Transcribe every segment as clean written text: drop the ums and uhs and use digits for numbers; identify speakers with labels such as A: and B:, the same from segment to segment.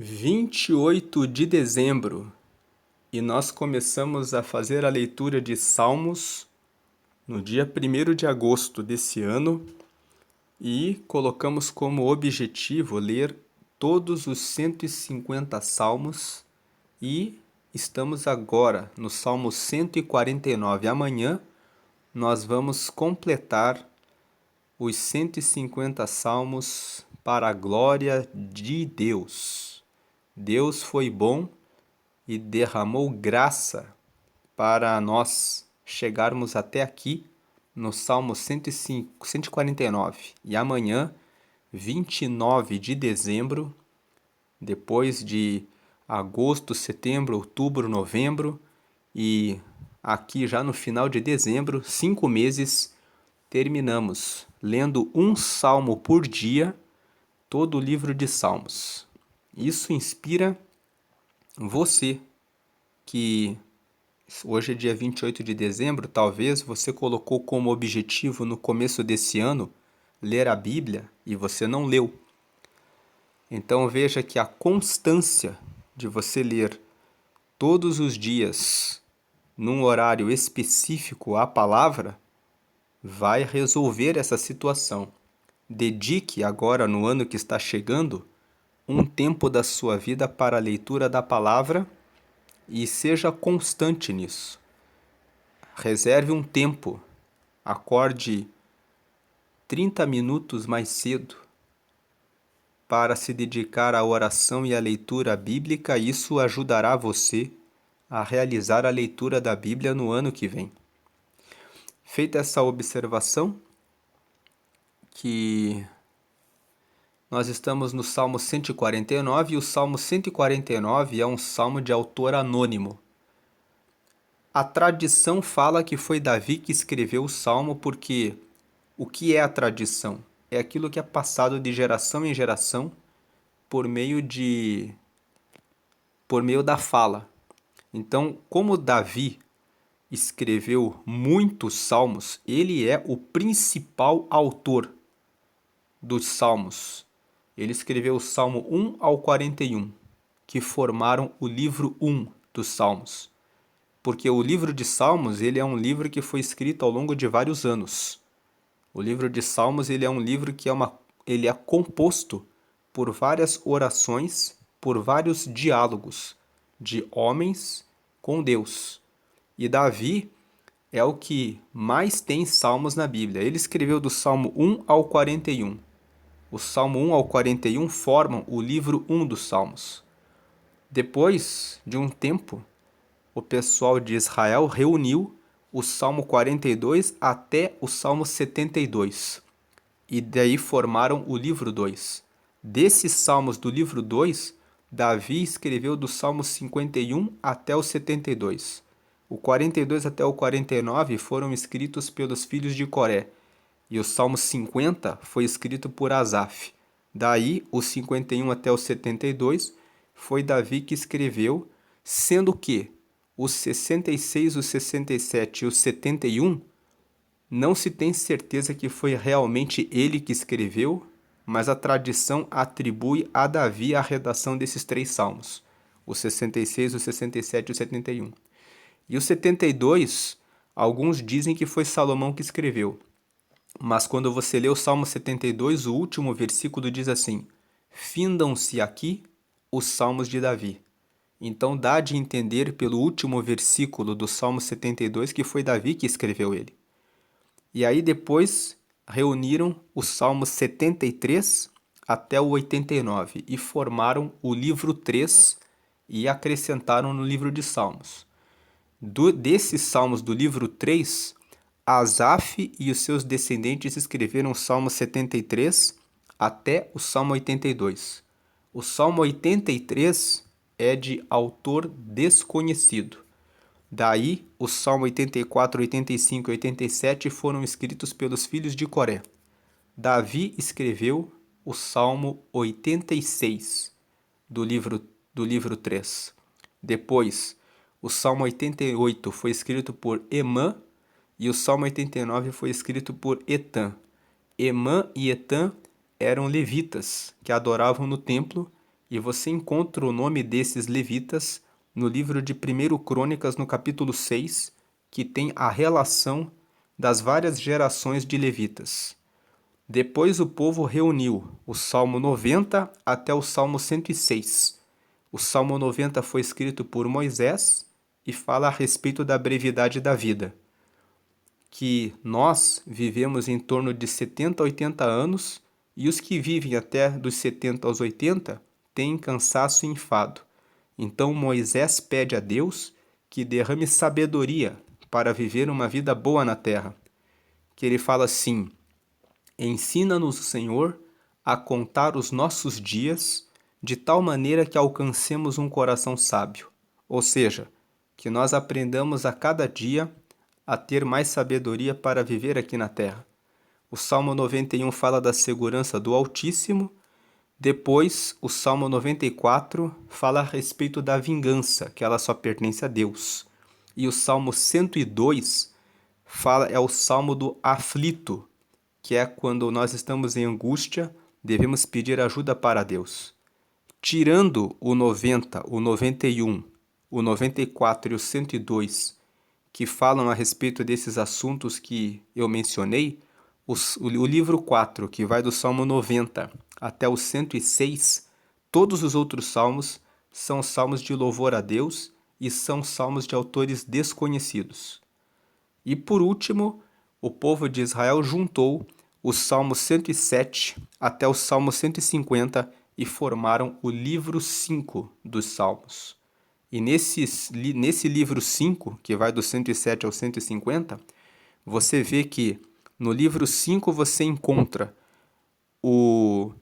A: 28 de dezembro e nós começamos a fazer a leitura de Salmos no dia 1º de agosto desse ano e colocamos como objetivo ler todos os 150 salmos e estamos agora no Salmo 149. Amanhã nós vamos completar os 150 salmos para a glória de Deus. Deus foi bom e derramou graça para nós chegarmos até aqui no Salmo 149. E amanhã, 29 de dezembro, depois de agosto, setembro, outubro, novembro e aqui já no final de dezembro, 5 meses, terminamos lendo um salmo por dia, todo o livro de Salmos. Isso inspira você que hoje é dia 28 de dezembro, talvez você colocou como objetivo no começo desse ano ler a Bíblia e você não leu. Então veja que a constância de você ler todos os dias, num horário específico, a palavra, vai resolver essa situação. Dedique agora, no ano que está chegando, um tempo da sua vida para a leitura da palavra e seja constante nisso. Reserve um tempo, acorde 30 minutos mais cedo para se dedicar à oração e à leitura bíblica. Isso ajudará você a realizar a leitura da Bíblia no ano que vem. Feita essa observação, que nós estamos no Salmo 149 e o Salmo 149 é um salmo de autor anônimo. A tradição fala que foi Davi que escreveu o salmo porque o que é a tradição? É aquilo que é passado de geração em geração por meio da fala. Então, como Davi escreveu muitos salmos, ele é o principal autor dos salmos. Ele escreveu o Salmo 1 ao 41, que formaram o livro 1 dos Salmos. Porque o livro de Salmos, ele é um livro que foi escrito ao longo de vários anos. O livro de Salmos, ele é um livro que ele é composto por várias orações, por vários diálogos de homens com Deus. E Davi é o que mais tem salmos na Bíblia. Ele escreveu do Salmo 1 ao 41. O Salmo 1 ao 41 formam o livro 1 dos Salmos. Depois de um tempo, o pessoal de Israel reuniu o Salmo 42 até o Salmo 72. E daí formaram o livro 2. Desses salmos do livro 2, Davi escreveu do Salmo 51 até o 72. O 42 até o 49 foram escritos pelos filhos de Coré. E o Salmo 50 foi escrito por Asaf. Daí, o 51 até o 72 foi Davi que escreveu, sendo que os 66, o 67 e o 71 não se tem certeza que foi realmente ele que escreveu, mas a tradição atribui a Davi a redação desses 3 salmos, o 66, o 67 e o 71. E o 72, alguns dizem que foi Salomão que escreveu. Mas quando você lê o Salmo 72, o último versículo diz assim: findam-se aqui os salmos de Davi. Então dá de entender pelo último versículo do Salmo 72 que foi Davi que escreveu ele. E aí depois reuniram o Salmo 73 até o 89 e formaram o livro 3 e acrescentaram no livro de Salmos. Desses salmos do livro 3, Asaf e os seus descendentes escreveram o Salmo 73 até o Salmo 82. O Salmo 83 é de autor desconhecido. Daí, o Salmo 84, 85 e 87 foram escritos pelos filhos de Coré. Davi escreveu o Salmo 86 do livro 3. Depois, o Salmo 88 foi escrito por Emã e o Salmo 89 foi escrito por Etã. Emã e Etã eram levitas que adoravam no templo E você encontra o nome desses levitas no livro de 1 Crônicas, no capítulo 6, que tem a relação das várias gerações de levitas. Depois o povo reuniu o Salmo 90 até o Salmo 106. O Salmo 90 foi escrito por Moisés e fala a respeito da brevidade da vida, que nós vivemos em torno de 70 a 80 anos e os que vivem até dos 70 aos 80 têm cansaço e enfado. Então Moisés pede a Deus que derrame sabedoria para viver uma vida boa na terra. Que ele fala assim: ensina-nos, Senhor, a contar os nossos dias de tal maneira que alcancemos um coração sábio. Ou seja, que nós aprendamos a cada dia a ter mais sabedoria para viver aqui na terra. O Salmo 91 fala da segurança do Altíssimo. Depois, o Salmo 94 fala a respeito da vingança, que ela só pertence a Deus. E o Salmo 102 é o Salmo do aflito, que é quando nós estamos em angústia, devemos pedir ajuda para Deus. Tirando o 90, o 91, o 94 e o 102, que falam a respeito desses assuntos que eu mencionei, o livro 4, que vai do Salmo 90 até o 106, todos os outros salmos são salmos de louvor a Deus e são salmos de autores desconhecidos. E por último, o povo de Israel juntou o Salmo 107 até o Salmo 150 e formaram o livro 5 dos Salmos. E nesse livro 5, que vai do 107 ao 150, você vê que no livro 5 você encontra o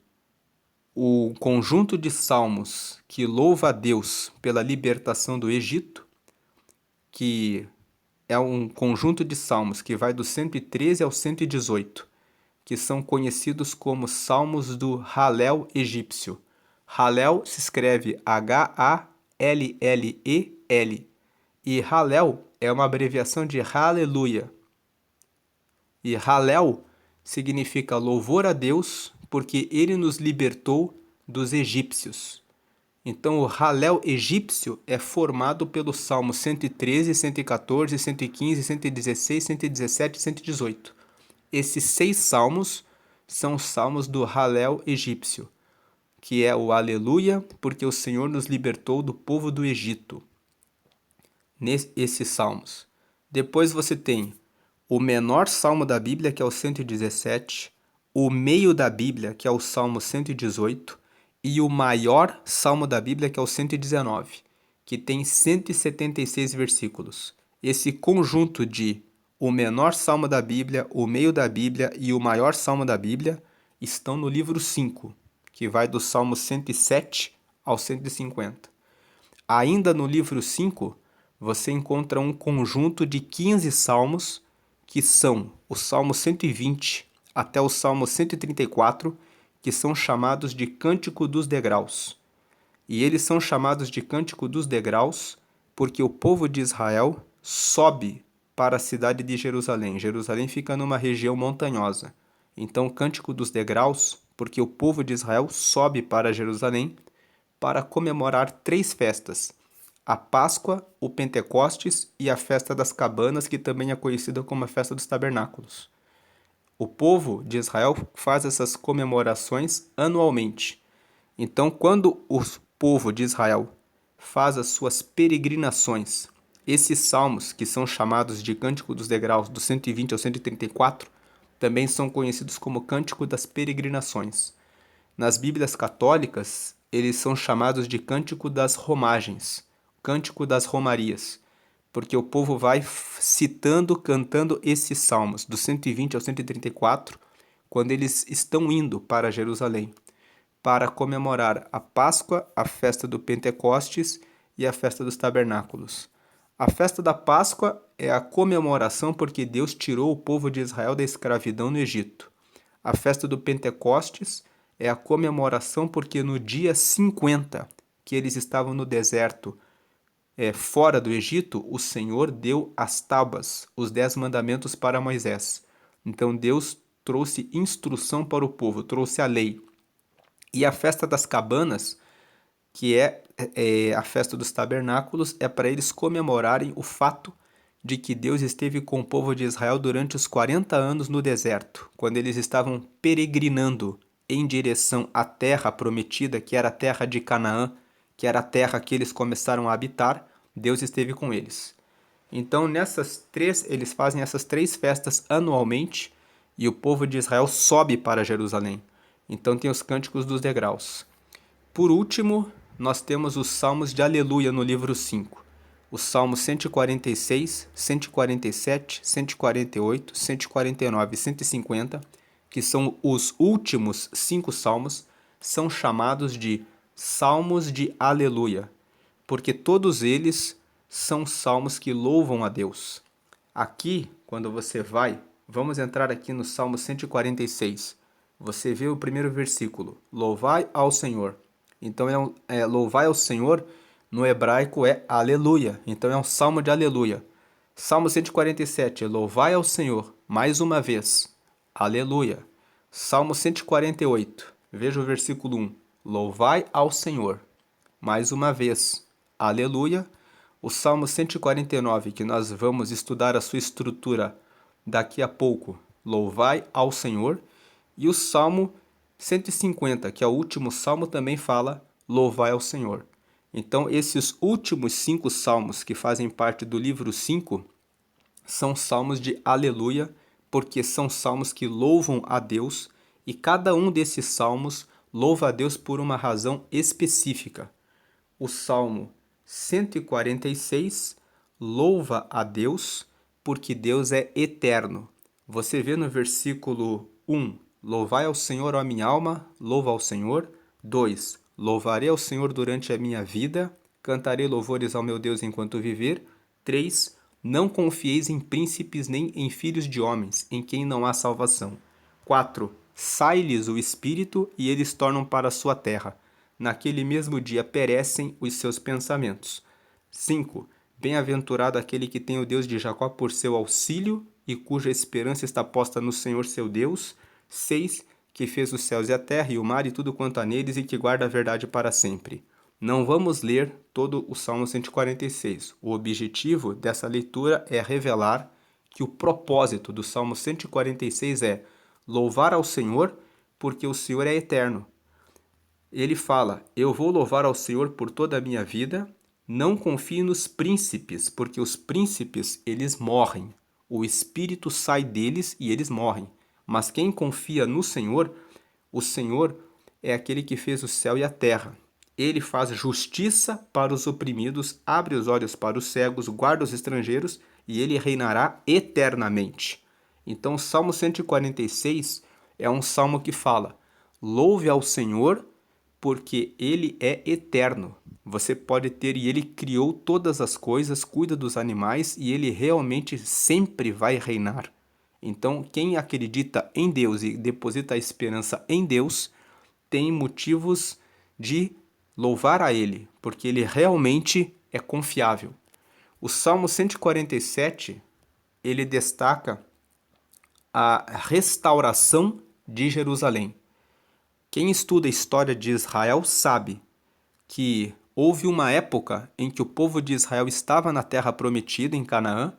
A: conjunto de salmos que louva a Deus pela libertação do Egito, que é um conjunto de salmos que vai do 113 ao 118, que são conhecidos como salmos do Halel egípcio. Halel se escreve H-A-L-L-E-L. E Halel é uma abreviação de Aleluia. E Halel significa louvor a Deus porque ele nos libertou dos egípcios. Então, o Halel egípcio é formado pelos salmos 113, 114, 115, 116, 117 e 118. Esses 6 salmos são os salmos do Halel egípcio, que é o Aleluia, porque o Senhor nos libertou do povo do Egito. Nesses salmos. Depois você tem o menor salmo da Bíblia, que é o 117, o meio da Bíblia, que é o Salmo 118, e o maior salmo da Bíblia, que é o 119, que tem 176 versículos. Esse conjunto de o menor salmo da Bíblia, o meio da Bíblia e o maior salmo da Bíblia estão no livro 5, que vai do Salmo 107 ao 150. Ainda no livro 5, você encontra um conjunto de 15 salmos, que são o Salmo 120 até o Salmo 134, que são chamados de Cântico dos Degraus. E eles são chamados de Cântico dos Degraus porque o povo de Israel sobe para a cidade de Jerusalém. Jerusalém fica numa região montanhosa. Então, Cântico dos Degraus, porque o povo de Israel sobe para Jerusalém para comemorar 3 festas: a Páscoa, o Pentecostes e a Festa das Cabanas, que também é conhecida como a Festa dos Tabernáculos. O povo de Israel faz essas comemorações anualmente. Então, quando o povo de Israel faz as suas peregrinações, esses salmos, que são chamados de Cântico dos Degraus, do 120 ao 134, também são conhecidos como Cântico das Peregrinações. Nas Bíblias católicas, eles são chamados de Cântico das Romagens, Cântico das Romarias, porque o povo vai citando, cantando esses salmos, do 120 ao 134, quando eles estão indo para Jerusalém, para comemorar a Páscoa, a festa do Pentecostes e a festa dos Tabernáculos. A festa da Páscoa é a comemoração porque Deus tirou o povo de Israel da escravidão no Egito. A festa do Pentecostes é a comemoração porque no dia 50, que eles estavam no deserto, fora do Egito, o Senhor deu as tábuas, os 10 mandamentos para Moisés. Então Deus trouxe instrução para o povo, trouxe a lei. E a festa das cabanas que é a festa dos tabernáculos, é para eles comemorarem o fato de que Deus esteve com o povo de Israel durante os 40 anos no deserto, quando eles estavam peregrinando em direção à terra prometida, que era a terra de Canaã, que era a terra que eles começaram a habitar. Deus esteve com eles. Então, eles fazem essas 3 festas anualmente e o povo de Israel sobe para Jerusalém. Então, tem os cânticos dos degraus. Por último, nós temos os salmos de aleluia no livro 5. Os salmos 146, 147, 148, 149 e 150, que são os últimos 5 salmos, são chamados de salmos de aleluia, porque todos eles são salmos que louvam a Deus. Aqui, quando você vamos entrar aqui no Salmo 146. Você vê o primeiro versículo, louvai ao Senhor. Então, louvai ao Senhor, no hebraico é aleluia. Então, é um salmo de aleluia. Salmo 147, louvai ao Senhor, mais uma vez, aleluia. Salmo 148, veja o versículo 1, louvai ao Senhor, mais uma vez, aleluia. O Salmo 149, que nós vamos estudar a sua estrutura daqui a pouco, louvai ao Senhor. E o Salmo 150, que é o último salmo, também fala louvai ao Senhor. Então, esses últimos 5 salmos que fazem parte do livro 5 são salmos de aleluia, porque são salmos que louvam a Deus, e cada um desses salmos louva a Deus por uma razão específica. O Salmo 146 louva a Deus porque Deus é eterno. Você vê no versículo 1, louvai ao Senhor, ó minha alma, louva ao Senhor. 2, louvarei ao Senhor durante a minha vida, cantarei louvores ao meu Deus enquanto viver. 3, não confieis em príncipes nem em filhos de homens, em quem não há salvação. 4, sai-lhes o espírito e eles tornam para a sua terra. Naquele mesmo dia perecem os seus pensamentos. 5. Bem-aventurado aquele que tem o Deus de Jacó por seu auxílio e cuja esperança está posta no Senhor seu Deus. 6. Que fez os céus e a terra e o mar e tudo quanto há neles e que guarda a verdade para sempre. Não vamos ler todo o Salmo 146. O objetivo dessa leitura é revelar que o propósito do Salmo 146 é louvar ao Senhor porque o Senhor é eterno. Ele fala, eu vou louvar ao Senhor por toda a minha vida, não confie nos príncipes, porque os príncipes, eles morrem. O espírito sai deles e eles morrem. Mas quem confia no Senhor, o Senhor é aquele que fez o céu e a terra. Ele faz justiça para os oprimidos, abre os olhos para os cegos, guarda os estrangeiros e ele reinará eternamente. Então, o Salmo 146 é um salmo que fala, louve ao Senhor, porque ele é eterno. Você pode ter, e ele criou todas as coisas, cuida dos animais, e ele realmente sempre vai reinar. Então, quem acredita em Deus e deposita a esperança em Deus, tem motivos de louvar a ele, porque ele realmente é confiável. O Salmo 147, ele destaca a restauração de Jerusalém. Quem estuda a história de Israel sabe que houve uma época em que o povo de Israel estava na terra prometida, em Canaã,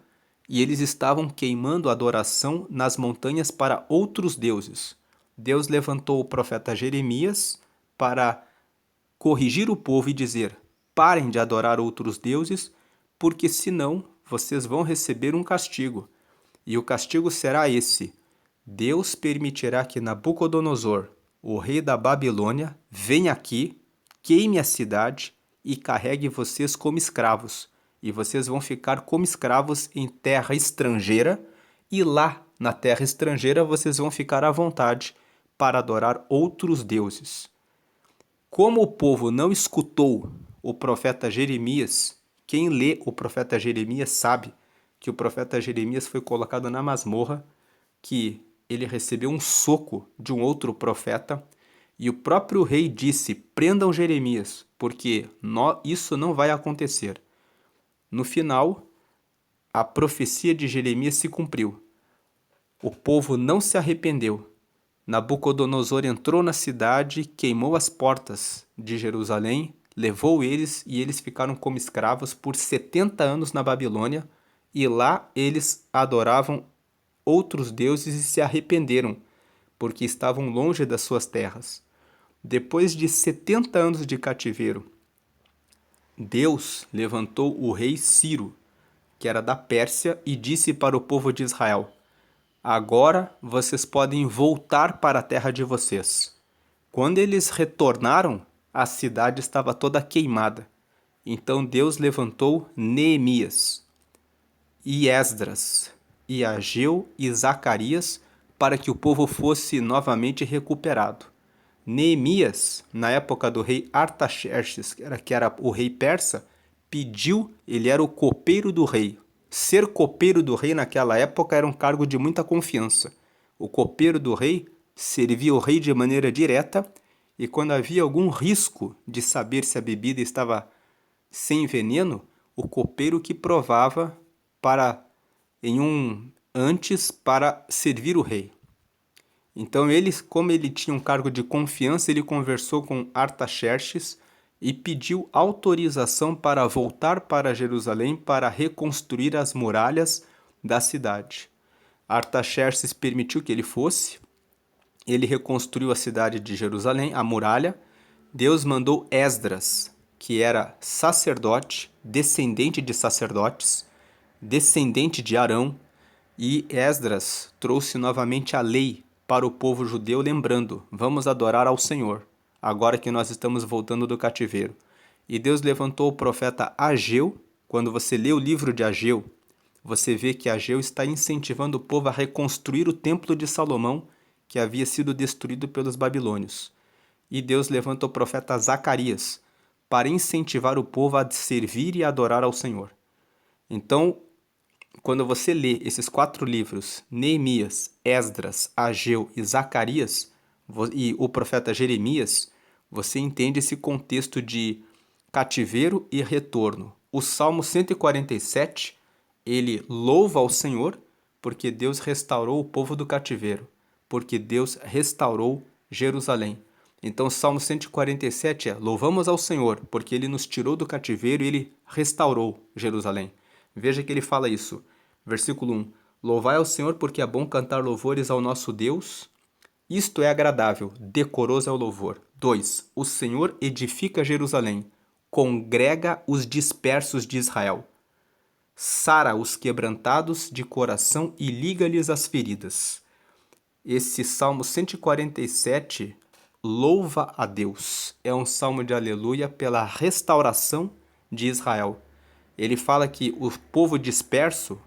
A: e eles estavam queimando adoração nas montanhas para outros deuses. Deus levantou o profeta Jeremias para corrigir o povo e dizer, parem de adorar outros deuses, porque senão vocês vão receber um castigo. E o castigo será esse: Deus permitirá que Nabucodonosor, o rei da Babilônia, venha aqui, queime a cidade e carregue vocês como escravos. E vocês vão ficar como escravos em terra estrangeira, e lá na terra estrangeira vocês vão ficar à vontade para adorar outros deuses. Como o povo não escutou o profeta Jeremias, quem lê o profeta Jeremias sabe que o profeta Jeremias foi colocado na masmorra, que ele recebeu um soco de um outro profeta, e o próprio rei disse, prendam Jeremias, porque isso não vai acontecer. No final, a profecia de Jeremias se cumpriu. O povo não se arrependeu. Nabucodonosor entrou na cidade, queimou as portas de Jerusalém, levou eles e eles ficaram como escravos por 70 anos na Babilônia, e lá eles adoravam outros deuses e se arrependeram, porque estavam longe das suas terras. Depois de 70 anos de cativeiro, Deus levantou o rei Ciro, que era da Pérsia, e disse para o povo de Israel: agora vocês podem voltar para a terra de vocês. Quando eles retornaram, a cidade estava toda queimada. Então Deus levantou Neemias, e Esdras, e Ageu e Zacarias para que o povo fosse novamente recuperado. Neemias, na época do rei Artaxerxes, que era o rei persa, pediu, ele era o copeiro do rei. Ser copeiro do rei naquela época era um cargo de muita confiança. O copeiro do rei servia o rei de maneira direta, e quando havia algum risco de saber se a bebida estava sem veneno, o copeiro que provava para antes para servir o rei. Então ele, como ele tinha um cargo de confiança, ele conversou com Artaxerxes e pediu autorização para voltar para Jerusalém para reconstruir as muralhas da cidade. Artaxerxes permitiu que ele fosse. Ele reconstruiu a cidade de Jerusalém, a muralha. Deus mandou Esdras, que era sacerdote, descendente de sacerdotes, descendente de Arão, e Esdras trouxe novamente a lei para o povo judeu, lembrando: vamos adorar ao Senhor, agora que nós estamos voltando do cativeiro. E Deus levantou o profeta Ageu. Quando você lê o livro de Ageu, você vê que Ageu está incentivando o povo a reconstruir o templo de Salomão, que havia sido destruído pelos babilônios. E Deus levanta o profeta Zacarias para incentivar o povo a servir e adorar ao Senhor. Então, quando você lê esses 4 livros, Neemias, Esdras, Ageu e Zacarias, e o profeta Jeremias, você entende esse contexto de cativeiro e retorno. O Salmo 147, ele louva ao Senhor porque Deus restaurou o povo do cativeiro, porque Deus restaurou Jerusalém. Então o Salmo 147 é: louvamos ao Senhor porque ele nos tirou do cativeiro e ele restaurou Jerusalém. Veja que ele fala isso. Versículo 1. Louvai ao Senhor porque é bom cantar louvores ao nosso Deus. Isto é agradável, decoroso é o louvor. 2. O Senhor edifica Jerusalém, congrega os dispersos de Israel. Sara os quebrantados de coração e liga-lhes as feridas. Esse Salmo 147 louva a Deus. É um salmo de aleluia pela restauração de Israel. Ele fala que o povo disperso,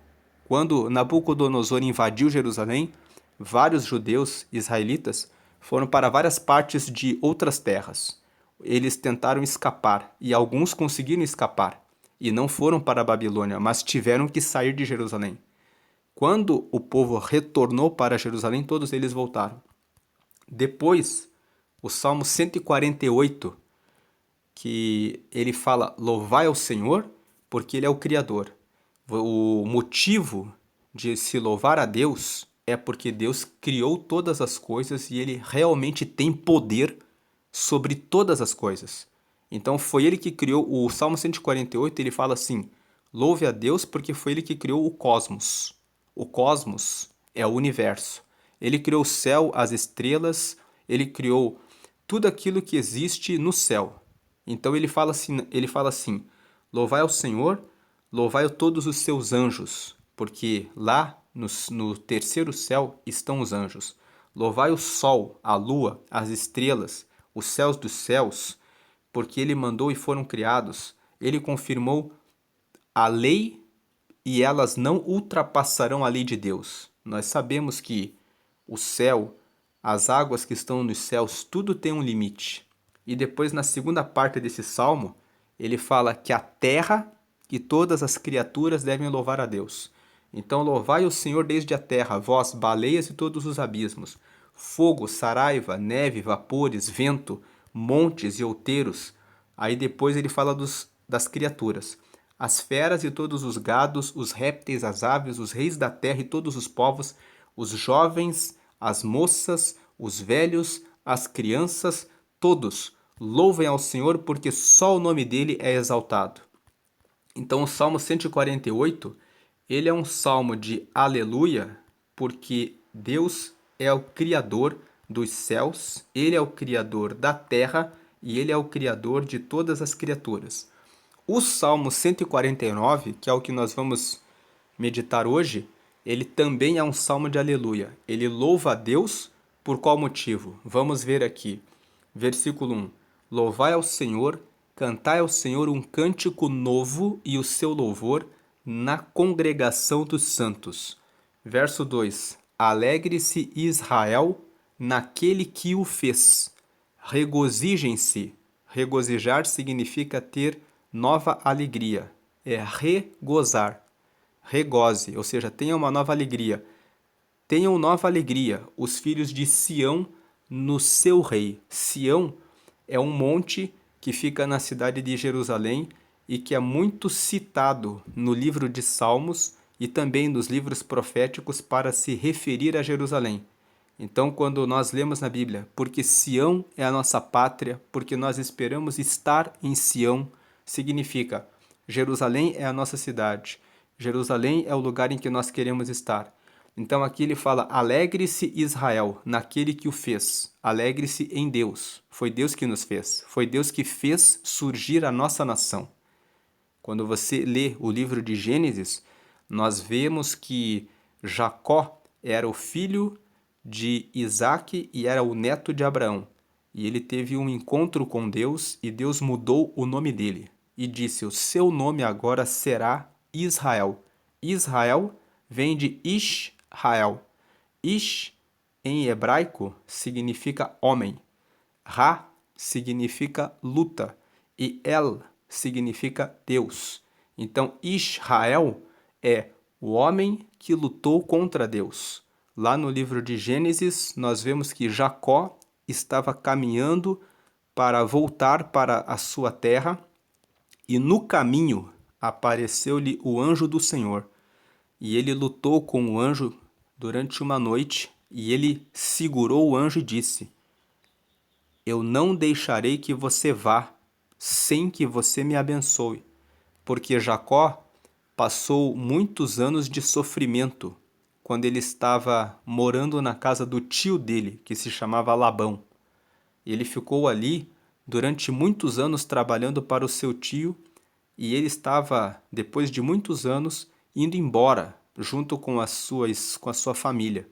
A: quando Nabucodonosor invadiu Jerusalém, vários judeus israelitas foram para várias partes de outras terras. Eles tentaram escapar e alguns conseguiram escapar e não foram para a Babilônia, mas tiveram que sair de Jerusalém. Quando o povo retornou para Jerusalém, todos eles voltaram. Depois, o Salmo 148, que ele fala: louvai ao Senhor, porque ele é o Criador. O motivo de se louvar a Deus é porque Deus criou todas as coisas e ele realmente tem poder sobre todas as coisas. Então foi ele que criou. O Salmo 148, ele fala assim: louve a Deus porque foi ele que criou o cosmos. O cosmos é o universo. Ele criou o céu, as estrelas, ele criou tudo aquilo que existe no céu. Então ele fala assim: louvai ao Senhor, louvai a todos os seus anjos, porque lá no terceiro céu estão os anjos. Louvai o sol, a lua, as estrelas, os céus dos céus, porque ele mandou e foram criados. Ele confirmou a lei e elas não ultrapassarão a lei de Deus. Nós sabemos que o céu, as águas que estão nos céus, tudo tem um limite. E depois, na segunda parte desse salmo, ele fala que a terra e todas as criaturas devem louvar a Deus. Então, louvai o Senhor desde a terra, vós, baleias e todos os abismos, fogo, saraiva, neve, vapores, vento, montes e outeiros. Aí depois ele fala das criaturas. As feras e todos os gados, os répteis, as aves, os reis da terra e todos os povos, os jovens, as moças, os velhos, as crianças, todos Louvem ao Senhor, porque só o nome dele é exaltado. Então, o Salmo 148, ele é um salmo de aleluia, porque Deus é o Criador dos céus, ele é o Criador da terra e ele é o Criador de todas as criaturas. O Salmo 149, que é o que nós vamos meditar hoje, ele também é um salmo de aleluia. Ele louva a Deus por qual motivo? Vamos ver aqui. Versículo 1. Louvai ao Senhor, cantai ao Senhor um cântico novo e o seu louvor na congregação dos santos. Verso 2. Alegre-se Israel naquele que o fez. Regozijem-se. Regozijar significa ter nova alegria. É regozar. Regoze, ou seja, tenha uma nova alegria. Tenham nova alegria, os filhos de Sião no seu rei. Sião é um monte que fica na cidade de Jerusalém e que é muito citado no livro de Salmos e também nos livros proféticos para se referir a Jerusalém. Então, quando nós lemos na Bíblia, porque Sião é a nossa pátria, porque nós esperamos estar em Sião, significa Jerusalém é a nossa cidade, Jerusalém é o lugar em que nós queremos estar. Então aqui ele fala: alegre-se Israel naquele que o fez, alegre-se em Deus. Foi Deus que nos fez, foi Deus que fez surgir a nossa nação. Quando você lê o livro de Gênesis, nós vemos que Jacó era o filho de Isaque e era o neto de Abraão. E ele teve um encontro com Deus e Deus mudou o nome dele e disse: o seu nome agora será Israel. Israel vem de Israel. Ish, em hebraico, significa homem. Ra significa luta e El significa Deus. Então, Israel é o homem que lutou contra Deus. Lá no livro de Gênesis, nós vemos que Jacó estava caminhando para voltar para a sua terra e no caminho apareceu-lhe o anjo do Senhor. E ele lutou com o anjo durante uma noite e ele segurou o anjo e disse: eu não deixarei que você vá sem que você me abençoe, porque Jacó passou muitos anos de sofrimento quando ele estava morando na casa do tio dele, que se chamava Labão. Ele ficou ali durante muitos anos trabalhando para o seu tio e ele estava, depois de muitos anos, indo embora junto com a sua família.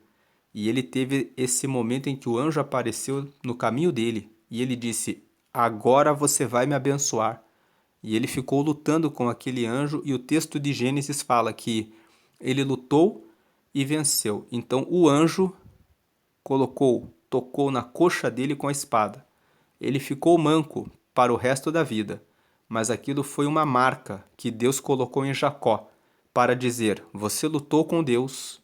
A: E ele teve esse momento em que o anjo apareceu no caminho dele e ele disse: agora você vai me abençoar. E ele ficou lutando com aquele anjo e o texto de Gênesis fala que ele lutou e venceu. Então o anjo tocou na coxa dele com a espada. Ele ficou manco para o resto da vida, mas aquilo foi uma marca que Deus colocou em Jacó para dizer: você lutou com Deus,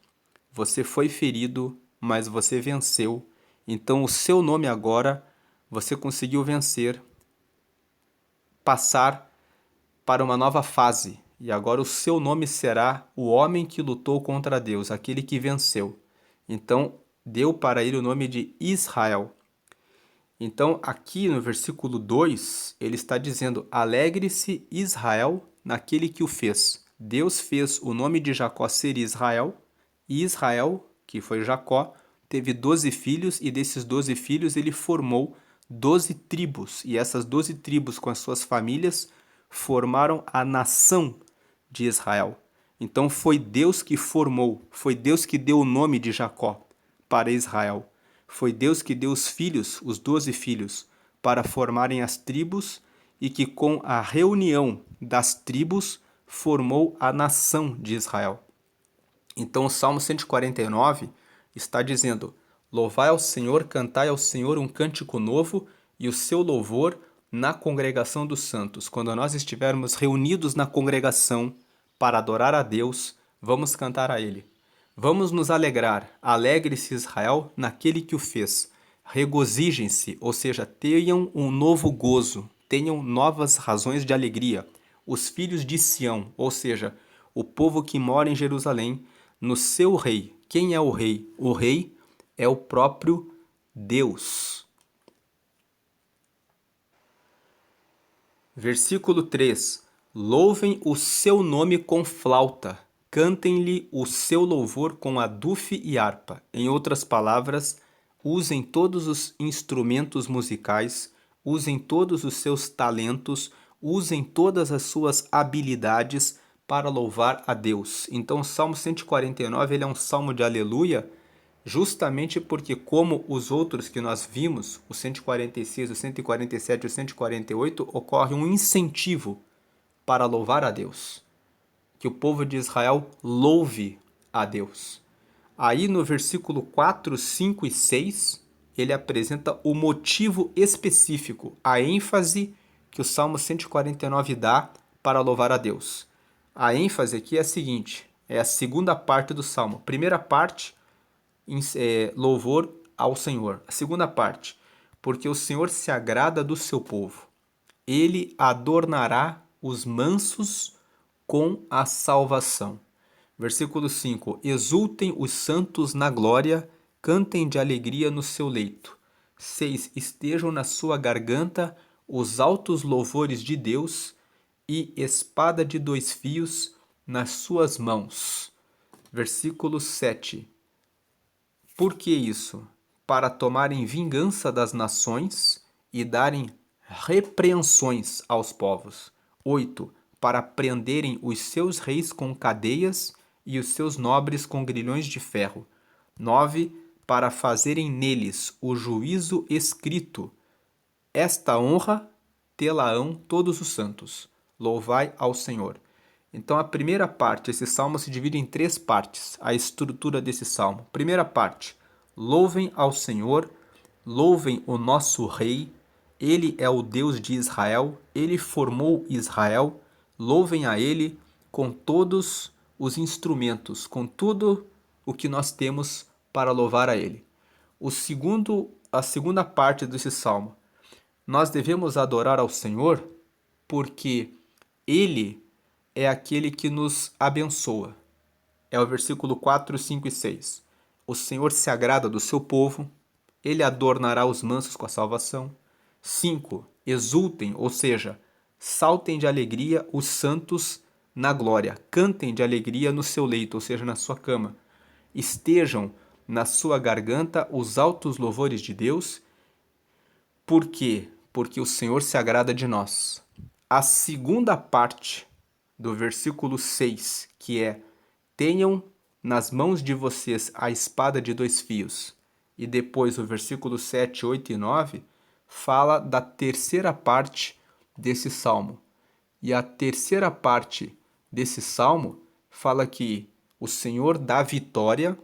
A: você foi ferido, mas você venceu. Então o seu nome agora, você conseguiu vencer, passar para uma nova fase. E agora o seu nome será o homem que lutou contra Deus, aquele que venceu. Então deu para ele o nome de Israel. Então, aqui no versículo 2, ele está dizendo: alegre-se Israel naquele que o fez. Deus fez o nome de Jacó ser Israel, e Israel, que foi Jacó, teve 12 filhos, e desses 12 filhos ele formou 12 tribos. E essas 12 tribos, com as suas famílias, formaram a nação de Israel. Então, foi Deus que formou, foi Deus que deu o nome de Jacó para Israel. Foi Deus que deu os filhos, os 12 filhos, para formarem as tribos e que com a reunião das tribos formou a nação de Israel. Então o Salmo 149 está dizendo: louvai ao Senhor, cantai ao Senhor um cântico novo e o seu louvor na congregação dos santos. Quando nós estivermos reunidos na congregação para adorar a Deus, vamos cantar a Ele. Vamos nos alegrar, alegre-se Israel naquele que o fez. Regozijem-se, ou seja, tenham um novo gozo, tenham novas razões de alegria. Os filhos de Sião, ou seja, o povo que mora em Jerusalém, no seu rei. Quem é o rei? O rei é o próprio Deus. Versículo 3: Louvem o seu nome com flauta, cantem-lhe o seu louvor com adufe e harpa. Em outras palavras, usem todos os instrumentos musicais, usem todos os seus talentos, usem todas as suas habilidades para louvar a Deus. Então, o Salmo 149 ele é um salmo de aleluia, justamente porque, como os outros que nós vimos, o 146, o 147 e o 148, ocorre um incentivo para louvar a Deus. Que o povo de Israel louve a Deus. Aí no versículo 4, 5 e 6, ele apresenta o motivo específico, a ênfase que o Salmo 149 dá para louvar a Deus. A ênfase aqui é a seguinte, é a segunda parte do Salmo. Primeira parte, louvor ao Senhor. A segunda parte, porque o Senhor se agrada do seu povo. Ele adornará os mansos com a salvação. Versículo 5: Exultem os santos na glória, cantem de alegria no seu leito. 6: Estejam na sua garganta os altos louvores de Deus e espada de 2 fios nas suas mãos. Versículo 7: Por que isso? Para tomarem vingança das nações e darem repreensões aos povos. 8. Para prenderem os seus reis com cadeias e os seus nobres com grilhões de ferro. 9. Para fazerem neles o juízo escrito. Esta honra tê-la-ão todos os santos. Louvai ao Senhor. Então, a primeira parte, esse salmo se divide em 3 partes, a estrutura desse salmo. Primeira parte, louvem ao Senhor, louvem o nosso Rei, Ele é o Deus de Israel, Ele formou Israel, louvem a Ele com todos os instrumentos, com tudo o que nós temos para louvar a Ele. A segunda parte desse salmo, nós devemos adorar ao Senhor porque Ele é aquele que nos abençoa. É o versículo 4, 5 e 6. O Senhor se agrada do seu povo, ele adornará os mansos com a salvação. 5. Exultem, ou seja, saltem de alegria os santos na glória, cantem de alegria no seu leito, ou seja, na sua cama. Estejam na sua garganta os altos louvores de Deus. Por quê? Porque o Senhor se agrada de nós. A segunda parte do versículo 6, que é: tenham nas mãos de vocês a espada de 2 fios. E depois o versículo 7, 8 e 9 fala da terceira parte desse salmo. E a terceira parte desse salmo fala que o Senhor dá vitória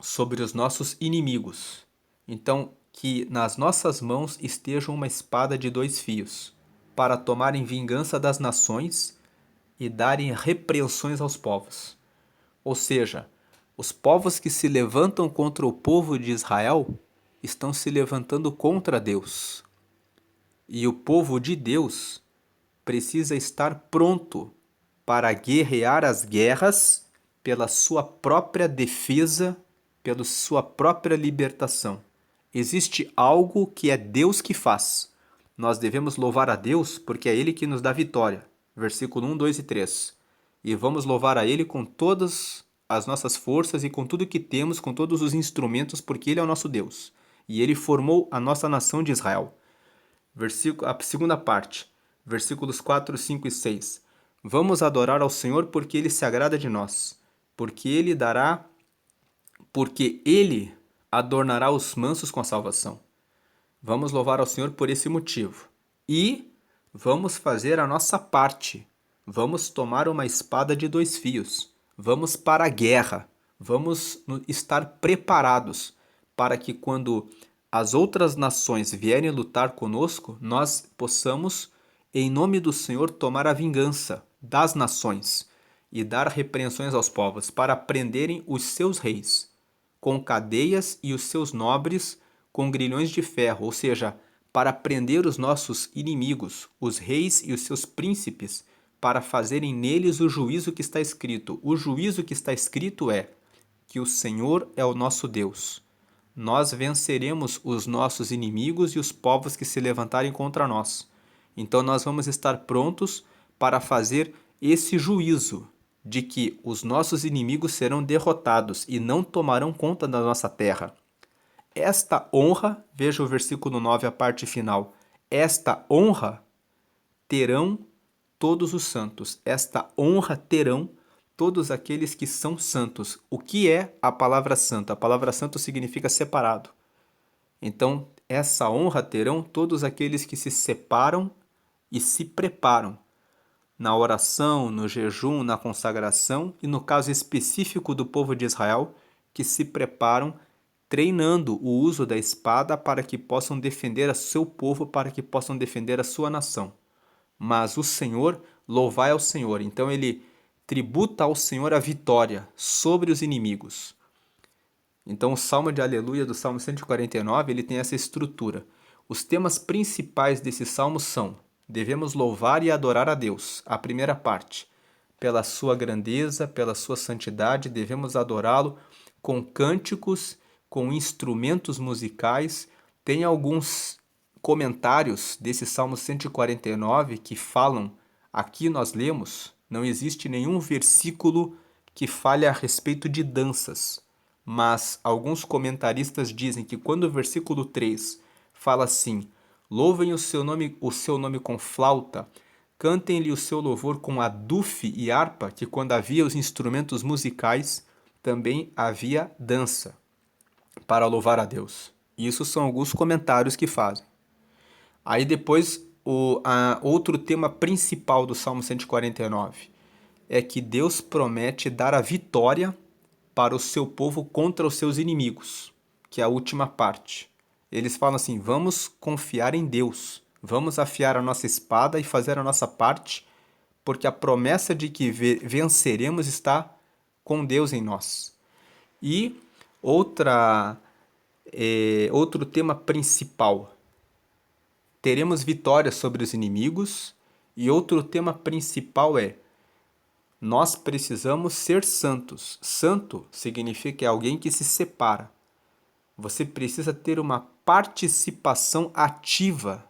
A: sobre os nossos inimigos. Então, que nas nossas mãos esteja uma espada de 2 fios, para tomarem vingança das nações e darem repreensões aos povos. Ou seja, os povos que se levantam contra o povo de Israel estão se levantando contra Deus. E o povo de Deus precisa estar pronto para guerrear as guerras pela sua própria defesa, pela sua própria libertação. Existe algo que é Deus que faz. Nós devemos louvar a Deus porque é Ele que nos dá vitória. Versículo 1, 2 e 3. E vamos louvar a Ele com todas as nossas forças e com tudo que temos, com todos os instrumentos, porque Ele é o nosso Deus. E Ele formou a nossa nação de Israel. A segunda parte, versículos 4, 5 e 6. Vamos adorar ao Senhor porque Ele se agrada de nós, porque Ele adornará os mansos com a salvação. Vamos louvar ao Senhor por esse motivo. E vamos fazer a nossa parte. Vamos tomar uma espada de 2 fios. Vamos para a guerra. Vamos estar preparados para que quando as outras nações vierem lutar conosco, nós possamos, em nome do Senhor, tomar a vingança das nações e dar repreensões aos povos para prenderem os seus reis com cadeias e os seus nobres com grilhões de ferro, ou seja, para prender os nossos inimigos, os reis e os seus príncipes, para fazerem neles o juízo que está escrito. O juízo que está escrito é que o Senhor é o nosso Deus. Nós venceremos os nossos inimigos e os povos que se levantarem contra nós. Então nós vamos estar prontos para fazer esse juízo de que os nossos inimigos serão derrotados e não tomarão conta da nossa terra. Esta honra, veja o versículo 9, a parte final. Esta honra terão todos os santos. Esta honra terão todos aqueles que são santos. O que é a palavra santo? A palavra santo significa separado. Então, essa honra terão todos aqueles que se separam e se preparam na oração, no jejum, na consagração e no caso específico do povo de Israel, que se preparam treinando o uso da espada para que possam defender a seu povo, para que possam defender a sua nação. Mas o Senhor, louvai ao Senhor. Então ele tributa ao Senhor a vitória sobre os inimigos. Então o Salmo de Aleluia do Salmo 149, ele tem essa estrutura. Os temas principais desse salmo são: devemos louvar e adorar a Deus, a primeira parte. Pela sua grandeza, pela sua santidade, devemos adorá-lo com cânticos, com instrumentos musicais. Tem alguns comentários desse Salmo 149 que falam, aqui nós lemos, não existe nenhum versículo que fale a respeito de danças, mas alguns comentaristas dizem que quando o versículo 3 fala assim: louvem o seu nome com flauta, cantem-lhe o seu louvor com adufe e harpa, que quando havia os instrumentos musicais, também havia dança para louvar a Deus. Isso são alguns comentários que fazem. Aí depois, outro tema principal do Salmo 149 é que Deus promete dar a vitória para o seu povo contra os seus inimigos, que é a última parte. Eles falam assim: vamos confiar em Deus, vamos afiar a nossa espada e fazer a nossa parte, porque a promessa de que venceremos está com Deus em nós. E outro tema principal: teremos vitória sobre os inimigos. E outro tema principal é: nós precisamos ser santos. Santo significa alguém que se separa. Você precisa ter uma participação ativa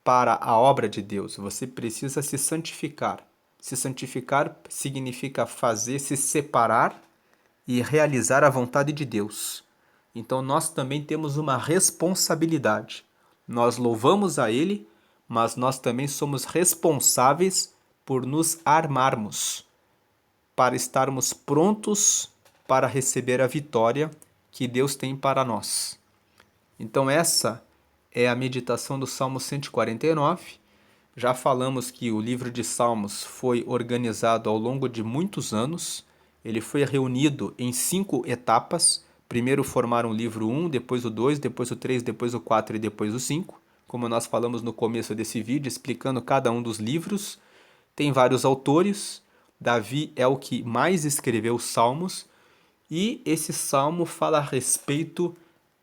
A: para a obra de Deus. Você precisa se santificar. Se santificar significa fazer, se separar e realizar a vontade de Deus. Então nós também temos uma responsabilidade. Nós louvamos a Ele, mas nós também somos responsáveis por nos armarmos, para estarmos prontos para receber a vitória que Deus tem para nós. Então essa é a meditação do Salmo 149. Já falamos que o livro de Salmos foi organizado ao longo de muitos anos. Ele foi reunido em 5 etapas. Primeiro formaram o livro 1, depois o 2, depois o 3, depois o 4 e depois o 5. Como nós falamos no começo desse vídeo, explicando cada um dos livros. Tem vários autores. Davi é o que mais escreveu os salmos. E esse salmo fala a respeito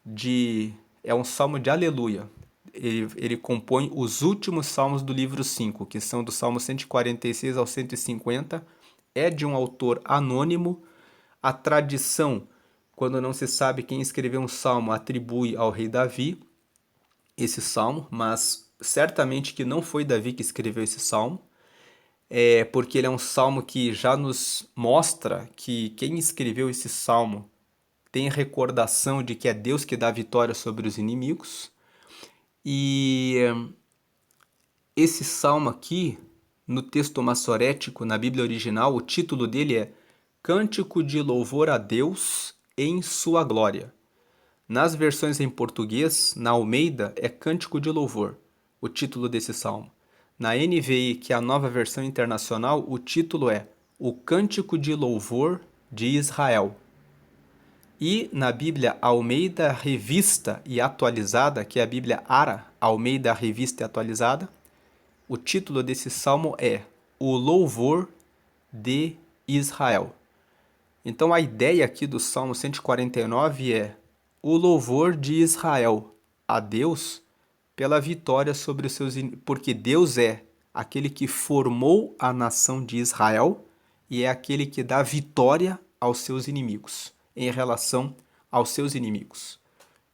A: de... é um salmo de aleluia. Ele compõe os últimos salmos do livro 5, que são do Salmo 146 ao 150. É de um autor anônimo. A tradição, quando não se sabe quem escreveu um salmo, atribui ao rei Davi esse salmo, mas certamente que não foi Davi que escreveu esse salmo, porque ele é um salmo que já nos mostra que quem escreveu esse salmo tem recordação de que é Deus que dá vitória sobre os inimigos. E esse salmo aqui, no texto massorético, na Bíblia original, o título dele é Cântico de Louvor a Deus em Sua Glória. Nas versões em português, na Almeida, é Cântico de Louvor, o título desse salmo. Na NVI, que é a nova versão internacional, o título é O Cântico de Louvor de Israel. E na Bíblia Almeida Revista e Atualizada, que é a Bíblia ARA, Almeida Revista e Atualizada, o título desse salmo é O Louvor de Israel. Então a ideia aqui do Salmo 149 é o louvor de Israel a Deus pela vitória sobre os seus inimigos, porque Deus é aquele que formou a nação de Israel e é aquele que dá vitória aos seus inimigos, em relação aos seus inimigos.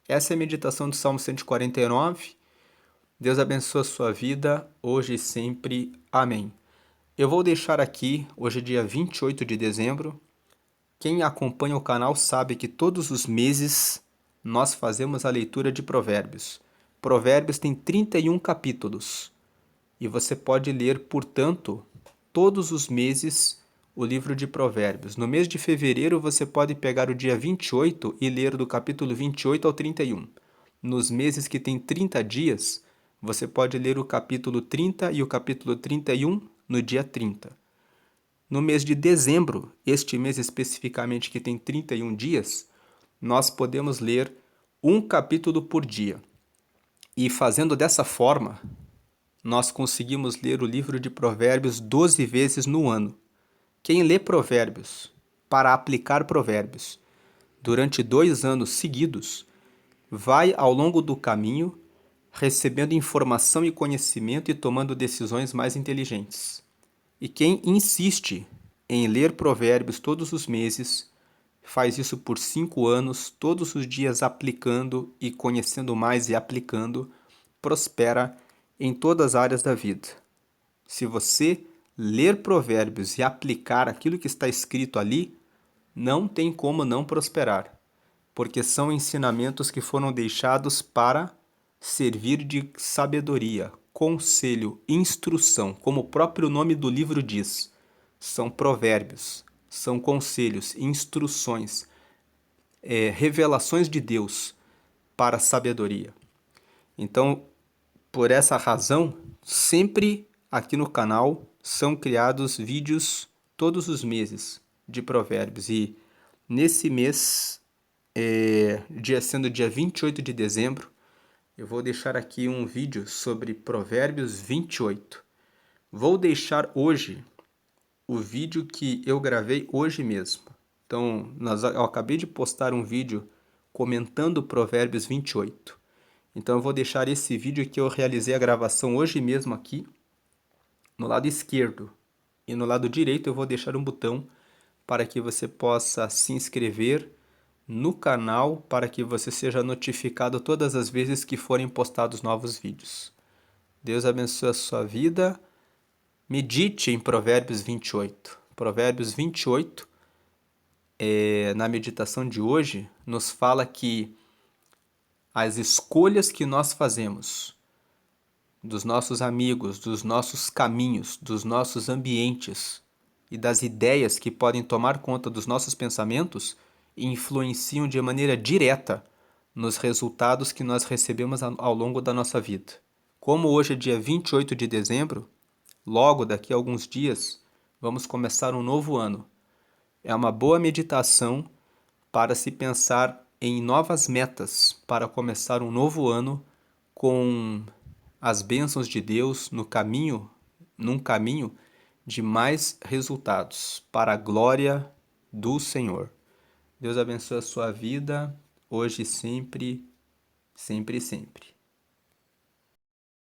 A: Essa é a meditação do Salmo 149. Deus abençoe a sua vida, hoje e sempre. Amém. Eu vou deixar aqui, hoje é dia 28 de dezembro. Quem acompanha o canal sabe que todos os meses nós fazemos a leitura de Provérbios. Provérbios tem 31 capítulos e você pode ler, portanto, todos os meses o livro de Provérbios. No mês de fevereiro você pode pegar o dia 28 e ler do capítulo 28 ao 31. Nos meses que tem 30 dias, você pode ler o capítulo 30 e o capítulo 31 no dia 30. No mês de dezembro, este mês especificamente que tem 31 dias, nós podemos ler um capítulo por dia. E fazendo dessa forma, nós conseguimos ler o livro de Provérbios 12 vezes no ano. Quem lê Provérbios para aplicar Provérbios durante 2 anos seguidos, vai ao longo do caminho recebendo informação e conhecimento e tomando decisões mais inteligentes. E quem insiste em ler Provérbios todos os meses, faz isso por 5 anos, todos os dias aplicando e conhecendo mais e aplicando, prospera em todas as áreas da vida. Se você ler Provérbios e aplicar aquilo que está escrito ali, não tem como não prosperar, porque são ensinamentos que foram deixados para servir de sabedoria, conselho, instrução, como o próprio nome do livro diz. São provérbios, são conselhos, instruções, revelações de Deus para a sabedoria. Então, por essa razão, sempre aqui no canal são criados vídeos todos os meses de provérbios. E nesse mês, sendo dia 28 de dezembro, eu vou deixar aqui um vídeo sobre Provérbios 28. Vou deixar hoje o vídeo que eu gravei hoje mesmo. Então, eu acabei de postar um vídeo comentando Provérbios 28. Então, eu vou deixar esse vídeo que eu realizei a gravação hoje mesmo aqui, no lado esquerdo. E no lado direito eu vou deixar um botão para que você possa se inscrever no canal para que você seja notificado todas as vezes que forem postados novos vídeos. Deus abençoe a sua vida. Medite em Provérbios 28. Provérbios 28, na meditação de hoje, nos fala que as escolhas que nós fazemos dos nossos amigos, dos nossos caminhos, dos nossos ambientes e das ideias que podem tomar conta dos nossos pensamentos influenciam de maneira direta nos resultados que nós recebemos ao longo da nossa vida. Como hoje é dia 28 de dezembro, logo daqui a alguns dias, vamos começar um novo ano. É uma boa meditação para se pensar em novas metas para começar um novo ano com as bênçãos de Deus num caminho de mais resultados para a glória do Senhor. Deus abençoe a sua vida, hoje e sempre, sempre e sempre.